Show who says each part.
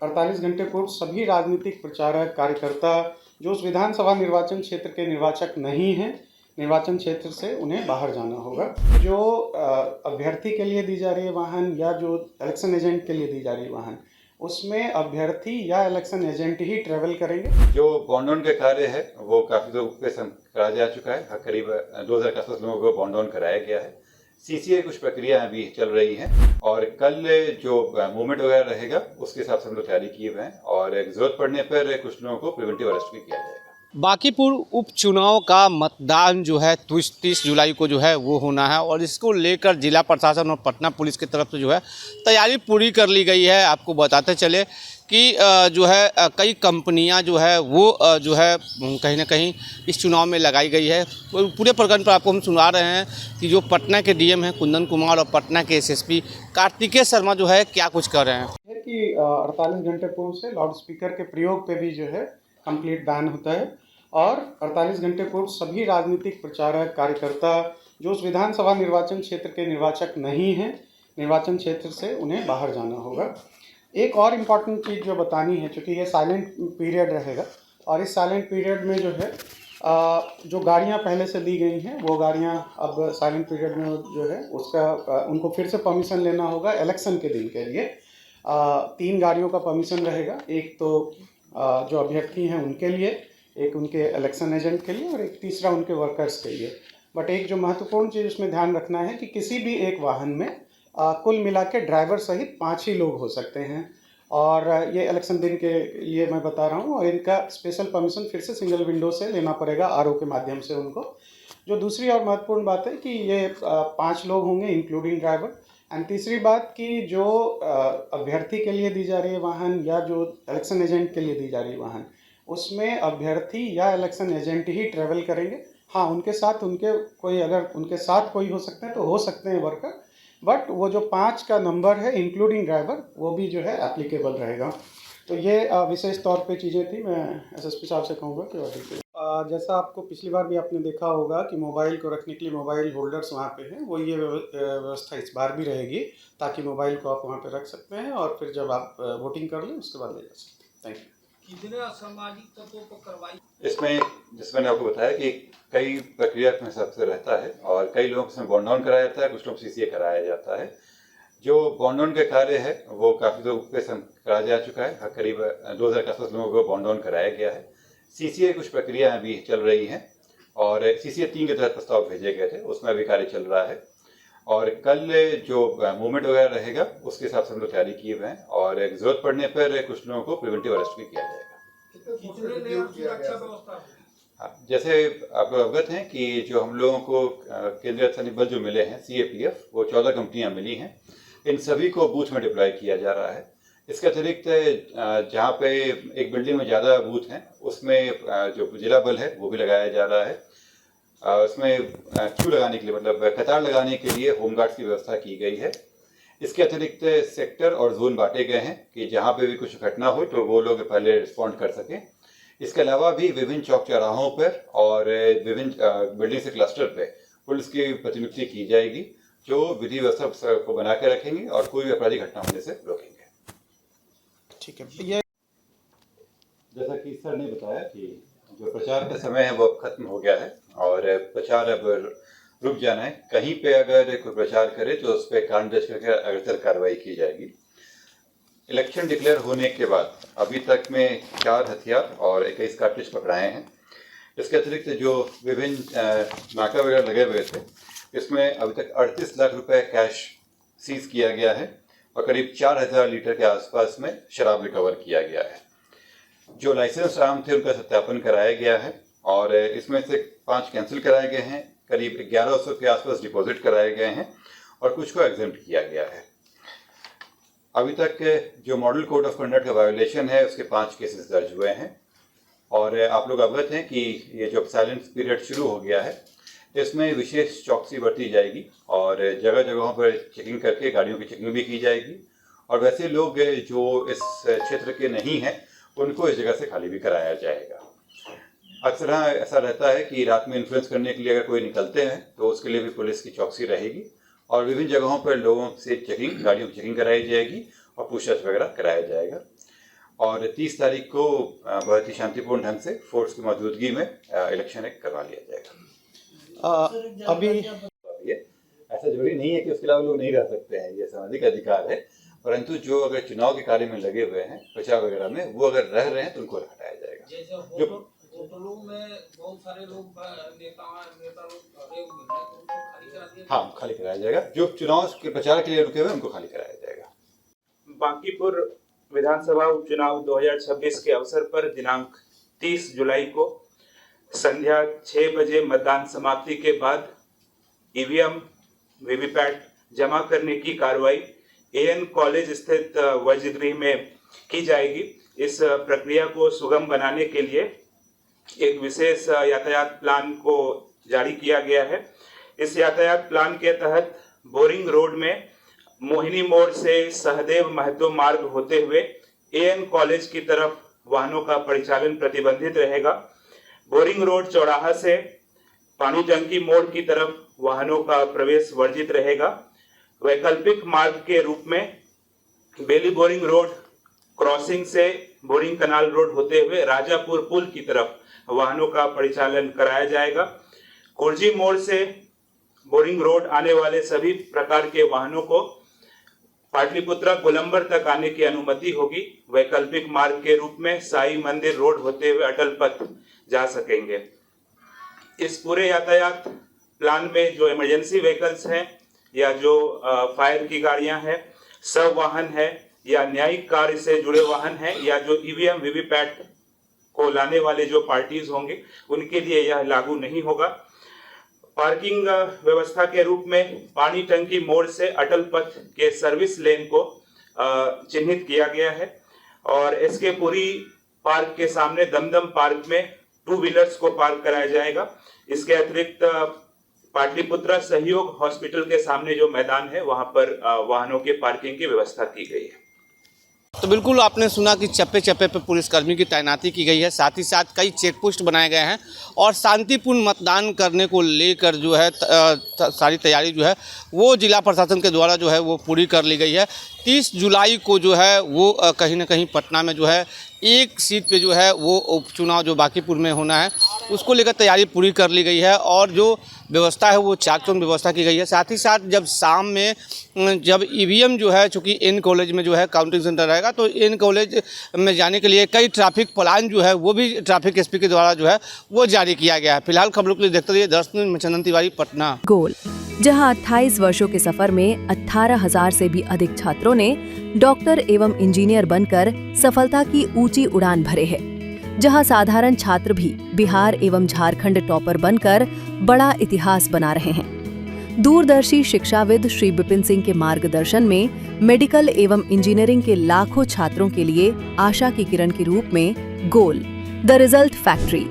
Speaker 1: 48 घंटे पूर्व सभी राजनीतिक प्रचारक कार्यकर्ता जो उस विधानसभा निर्वाचन क्षेत्र के निर्वाचक नहीं हैं, निर्वाचन क्षेत्र से उन्हें बाहर जाना होगा। जो अभ्यर्थी के लिए दी जा रही है वाहन या जो इलेक्शन एजेंट के लिए दी जा रही है वाहन, उसमें अभ्यर्थी या इलेक्शन एजेंट ही ट्रेवल करेंगे।
Speaker 2: जो बॉन्ड ऑन का कार्य है वो काफ़ी लोगों पे कराया जा चुका है। करीब 2000 के आसपास लोगों को बॉन्ड ऑन कराया गया है। सीसीए कुछ प्रक्रिया अभी चल रही हैं और कल जो मूवमेंट वगैरह रहेगा उसके हिसाब से हम लोग तैयारी किए हुए हैं और जरूरत पड़ने पर कुछ लोगों को प्रिवेंटिव अरेस्ट भी किया जाएगा।
Speaker 3: बांकीपुर उपचुनाव का मतदान जो है 30 जुलाई को जो है वो होना है और इसको लेकर जिला प्रशासन और पटना पुलिस की तरफ से जो है तैयारी पूरी कर ली गई है। आपको बताते चले कि जो है कई कंपनियां जो है वो जो है कहीं ना कहीं इस चुनाव में लगाई गई है। तो पूरे प्रकरण पर आपको हम सुना रहे हैं कि जो पटना के डीएम हैं कुंदन कुमार और पटना के एसएसपी कार्तिकेय शर्मा जो है क्या कुछ कर रहे हैं
Speaker 1: कि 48 घंटे पूर्व से लाउड स्पीकर के प्रयोग पे भी जो है कंप्लीट बैन होता है और 48 घंटे पूर्व सभी राजनीतिक प्रचारक कार्यकर्ता जो उस विधानसभा निर्वाचन क्षेत्र के निर्वाचक नहीं हैं, निर्वाचन क्षेत्र से उन्हें बाहर जाना होगा। एक और इम्पॉर्टेंट चीज़ जो बतानी है, चूँकि ये साइलेंट पीरियड रहेगा और इस साइलेंट पीरियड में जो है जो गाड़ियाँ पहले से दी गई हैं वो गाड़ियाँ अब साइलेंट पीरियड में जो है उसका उनको फिर से परमिशन लेना होगा। इलेक्शन के दिन के लिए 3 गाड़ियों का परमिशन रहेगा। एक तो जो अभ्यर्थी हैं उनके लिए, एक उनके इलेक्शन एजेंट के लिए और एक तीसरा उनके वर्कर्स के लिए। बट एक जो महत्वपूर्ण चीज़ उसमें ध्यान रखना है कि किसी भी एक वाहन में कुल मिला के ड्राइवर सहित 5 ही लोग हो सकते हैं और ये इलेक्शन दिन के लिए मैं बता रहा हूँ और इनका स्पेशल परमिशन फिर से सिंगल विंडो से लेना पड़ेगा आरओ के माध्यम से उनको। जो दूसरी और महत्वपूर्ण बात है कि ये 5 लोग होंगे इंक्लूडिंग ड्राइवर। एंड तीसरी बात कि जो अभ्यर्थी के लिए दी जा रही है वाहन या जो इलेक्शन एजेंट के लिए दी जा रही है वाहन, उसमें अभ्यर्थी या इलेक्शन एजेंट ही ट्रेवल करेंगे। हाँ, उनके साथ अगर उनके साथ कोई हो सकते हैं तो हो सकते हैं वर्कर, बट वो जो 5 का नंबर है इंक्लूडिंग ड्राइवर वो भी जो है एप्लीकेबल रहेगा। तो ये विशेष तौर पे चीज़ें थी। मैं एसएसपी साहब से कहूँगा कि और देखिए जैसा आपको पिछली बार भी आपने देखा होगा कि मोबाइल को रखने के लिए मोबाइल होल्डर्स वहाँ पे हैं, वो ये व्यवस्था इस बार भी रहेगी ताकि मोबाइल को आप वहाँ पे रख सकते हैं और फिर जब आप वोटिंग कर लें उसके बाद ले जा सकते हैं। Thank you.
Speaker 4: कितने असामाजिक तत्वों को करवाई
Speaker 2: इसमें जिस मैंने आपको बताया कि कई प्रक्रिया में सबसे रहता है और कई लोगों से बॉन्ड ऑन कराया जाता है, कुछ लोग सीसीए कराया जाता है। जो बॉन्ड ऑन का कार्य है वो काफ़ी लोगों पे कराया जा चुका है। करीब 2000 के आसपास लोगों को बॉन्ड ऑन कराया गया है। सीसीए कुछ प्रक्रिया अभी चल रही हैं और सीसीए 3 के तहत प्रस्ताव भेजे गए थे, उसमें अभी कार्य चल रहा है और कल जो मूवमेंट वगैरह रहेगा उसके हिसाब से हम लोग तैयारी किए हुए हैं और जरूरत पड़ने पर कुछ लोगों को प्रिवेंटिव अरेस्ट भी किया जाएगा। जैसे आप लोग अवगत हैं कि जो हम लोगों को केंद्रीय अर्धसैनिक बल जो मिले हैं सीएपीएफ, वो 14 कंपनियां मिली हैं। इन सभी को बूथ में डिप्लॉय किया जा रहा है। इसके अतिरिक्त जहाँ पे एक बिल्डिंग में ज़्यादा बूथ हैं उसमें जो जिला बल है वो भी लगाया जा रहा है। उसमें क्यू लगाने के लिए, मतलब कतार लगाने के लिए होमगार्ड्स की व्यवस्था की गई है। इसके अतिरिक्त सेक्टर और जोन बांटे गए हैं कि जहाँ पे भी कुछ घटना हो तो वो लोग पहले रिस्पॉन्ड कर सकें। इसके अलावा भी विभिन्न चौक चौराहों पर और विभिन्न बिल्डिंग से क्लस्टर पे पुलिस की प्रतिनियुक्ति की जाएगी जो विधि व्यवस्था को बना के रखेंगे और कोई भी आपराधिक घटना होने से रोकेंगे।
Speaker 1: ठीक है। ये
Speaker 2: जैसा कि सर ने बताया कि जो प्रचार का समय है वो अब खत्म हो गया है और प्रचार अब रुक जाना है। कहीं पे अगर कोई प्रचार करे तो उस पर कारण दर्ज करके अग्रतर कार्रवाई की जाएगी। इलेक्शन डिक्लेयर होने के बाद अभी तक में 4 हथियार और 21 कार्ट्रिज पकड़ाए हैं। इसके अतिरिक्त जो विभिन्न नाका वगैरह लगे हुए थे इसमें अभी तक 38 लाख रुपए कैश सीज किया गया है और करीब 4000 लीटर के आसपास में शराब रिकवर किया गया है। जो लाइसेंस आम थे उनका सत्यापन कराया गया है और इसमें से 5 कैंसिल कराए गए हैं। करीब 1100 के आसपास डिपॉजिट कराए गए हैं और कुछ को एग्जेम्प्ट किया गया है। अभी तक जो मॉडल कोड ऑफ कंडक्ट का वायोलेशन है उसके 5 केसेस दर्ज हुए हैं और आप लोग अवगत हैं कि ये जो साइलेंस पीरियड शुरू हो गया है इसमें विशेष चौकसी बरती जाएगी और जगह जगहों पर चेकिंग करके गाड़ियों की चेकिंग भी की जाएगी और वैसे लोग जो इस क्षेत्र के नहीं हैं उनको इस जगह से खाली भी कराया जाएगा। अक्सर ऐसा रहता है कि रात में इन्फ्लुएंस करने के लिए अगर कोई निकलते हैं तो उसके लिए भी पुलिस की चौकसी रहेगी और विभिन्न जगहों पर लोगों से चेकिंग, गाड़ियों की चेकिंग कराई जाएगी और पूछताछ वगैरह कराया जाएगा। और 30 तारीख को बहुत ही शांतिपूर्ण ढंग से फोर्स की मौजूदगी में इलेक्शन करवा लिया जाएगा।
Speaker 1: अभी
Speaker 2: ये ऐसा जरूरी नहीं है कि उसके अलावा लोग नहीं रह सकते हैं, ये सामाजिक अधिकार है, परंतु जो अगर चुनाव के कार्य में लगे हुए हैं प्रचार वगैरह में, वो अगर रह रहे हैं तो उनको हटाया जाएगा।
Speaker 4: जैसे होटलों में बहुत सारे लोग नेता लोग खड़े हुए हैं, उनको खाली करा दिया।
Speaker 2: हाँ, खाली कराया जाएगा। जो चुनाव के प्रचार के लिए रुके हुए उनको खाली कराया जाएगा।
Speaker 5: बांकीपुर विधानसभा उपचुनाव 2026 के अवसर पर दिनांक 30 जुलाई को संध्या 6 बजे मतदान समाप्ति के बाद ईवीएम वीवीपैट जमा करने की कार्रवाई एएन कॉलेज स्थित वज्रगृह में की जाएगी। इस प्रक्रिया को सुगम बनाने के लिए एक विशेष यातायात प्लान को जारी किया गया है। इस यातायात प्लान के तहत बोरिंग रोड में मोहिनी मोड़ से सहदेव महतो मार्ग होते हुए एएन कॉलेज की तरफ वाहनों का परिचालन प्रतिबंधित रहेगा। बोरिंग रोड चौराहा से पानी टंकी मोड़ की तरफ वाहनों का प्रवेश वर्जित रहेगा। वैकल्पिक मार्ग के रूप में बेली बोरिंग रोड क्रॉसिंग से बोरिंग कनाल रोड होते हुए राजापुर पुल की तरफ वाहनों का परिचालन कराया जाएगा। कुर्जी मोड़ से बोरिंग रोड आने वाले सभी प्रकार के वाहनों को पाटलिपुत्रा गोलंबर तक आने की अनुमति होगी। वैकल्पिक मार्ग के रूप में साई मंदिर रोड होते हुए अटल पथ जा सकेंगे। इस पूरे यातायात प्लान में जो इमरजेंसी व्हीकल्स हैं या जो फायर की गाड़ियां हैं, सब वाहन है या न्यायिक कार्य से जुड़े वाहन हैं या जो ईवीएम वीवीपैट को लाने वाले जो पार्टीज होंगे, उनके लिए यह लागू नहीं होगा। पार्किंग व्यवस्था के रूप में पानी टंकी मोड़ से अटल पथ के सर्विस लेन को चिन्हित किया गया है और इसके पूरी पार्क के सामने दमदम पार्क में 2 व्हीलर्स को पार्क कराया जाएगा। इसके अतिरिक्त पाटलिपुत्रा सहयोग हॉस्पिटल के सामने जो मैदान है, वहां पर वाहनों के पार्किंग की व्यवस्था की गई है।
Speaker 3: तो बिल्कुल आपने सुना कि चप्पे चप्पे पे पुलिसकर्मी की तैनाती की गई है, साथ ही साथ कई चेक पोस्ट बनाए गए हैं और शांतिपूर्ण मतदान करने को लेकर जो है सारी तैयारी जो है वो जिला प्रशासन के द्वारा जो है वो पूरी कर ली गई है। 30 जुलाई को जो है वो कहीं ना कहीं पटना में जो है एक सीट पे जो है वो उपचुनाव जो बांकीपुर में होना है उसको लेकर तैयारी पूरी कर ली गई है और जो व्यवस्था है वो चाक-चौबंद व्यवस्था की गई है। साथ ही साथ जब शाम में जब ईवीएम जो है, चूँकि एन कॉलेज में जो है काउंटिंग सेंटर रहेगा, तो एन कॉलेज में जाने के लिए कई ट्रैफिक प्लान जो है वो भी ट्रैफिक एसपी के द्वारा जो है वो जारी किया गया है। फिलहाल खबरों के लिए देखते रहिए 10 मिनट में चंदन तिवारी, पटना।
Speaker 6: गोल, जहां 28 वर्षों के सफर में 18,000 से भी अधिक छात्रों ने डॉक्टर एवं इंजीनियर बनकर सफलता की ऊंची उड़ान भरे है, जहां साधारण छात्र भी बिहार एवं झारखंड टॉपर बनकर बड़ा इतिहास बना रहे हैं। दूरदर्शी शिक्षाविद श्री विपिन सिंह के मार्गदर्शन में मेडिकल एवं इंजीनियरिंग के लाखों छात्रों के लिए आशा की किरण के रूप में गोल, द रिजल्ट फैक्ट्री